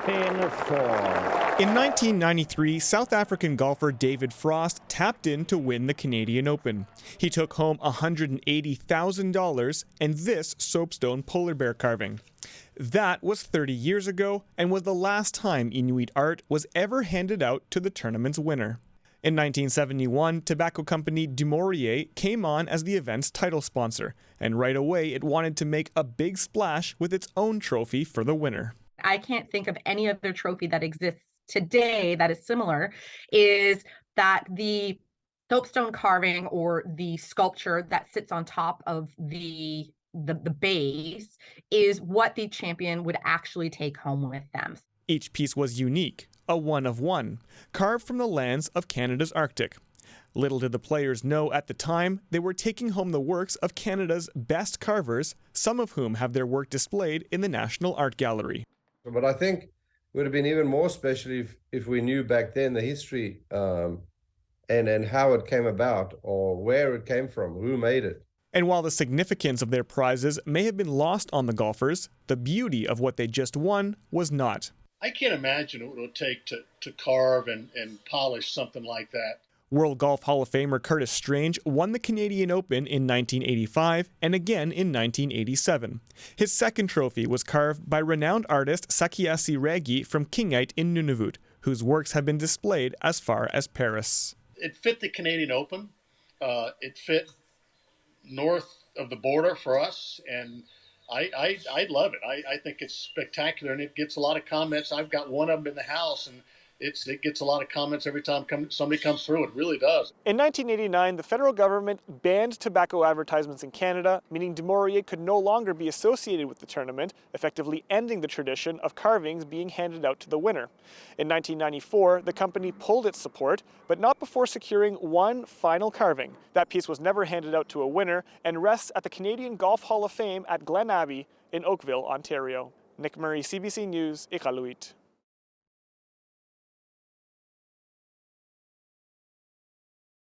pin 4. In 1993, South African golfer David Frost tapped in to win the Canadian Open. He took home $180,000 and this soapstone polar bear carving. That was 30 years ago and was the last time Inuit art was ever handed out to the tournament's winner. In 1971, tobacco company Du Maurier came on as the event's title sponsor, and right away it wanted to make a big splash with its own trophy for the winner. I can't think of any other trophy that exists today that is similar, is that the soapstone carving or the sculpture that sits on top of the base is what the champion would actually take home with them. Each piece was unique, a one of one, carved from the lands of Canada's Arctic. Little did the players know at the time they were taking home the works of Canada's best carvers, some of whom have their work displayed in the National Art Gallery. But I think it would have been even more special if we knew back then the history and how it came about, or where it came from, who made it. And while the significance of their prizes may have been lost on the golfers, the beauty of what they just won was not. I can't imagine what it would take to carve and polish something like that. World Golf Hall of Famer Curtis Strange won the Canadian Open in 1985 and again in 1987. His second trophy was carved by renowned artist Sakiasi Ragi from Kingite in Nunavut, whose works have been displayed as far as Paris. It fit the Canadian Open. It fit north of the border for us, and I love it. I think it's spectacular, and it gets a lot of comments. I've got one of them in the house, and it gets a lot of comments every time somebody comes through. It really does. In 1989, the federal government banned tobacco advertisements in Canada, meaning Du Maurier could no longer be associated with the tournament, effectively ending the tradition of carvings being handed out to the winner. In 1994, the company pulled its support, but not before securing one final carving. That piece was never handed out to a winner and rests at the Canadian Golf Hall of Fame at Glen Abbey in Oakville, Ontario. Nick Murray, CBC News, Iqaluit.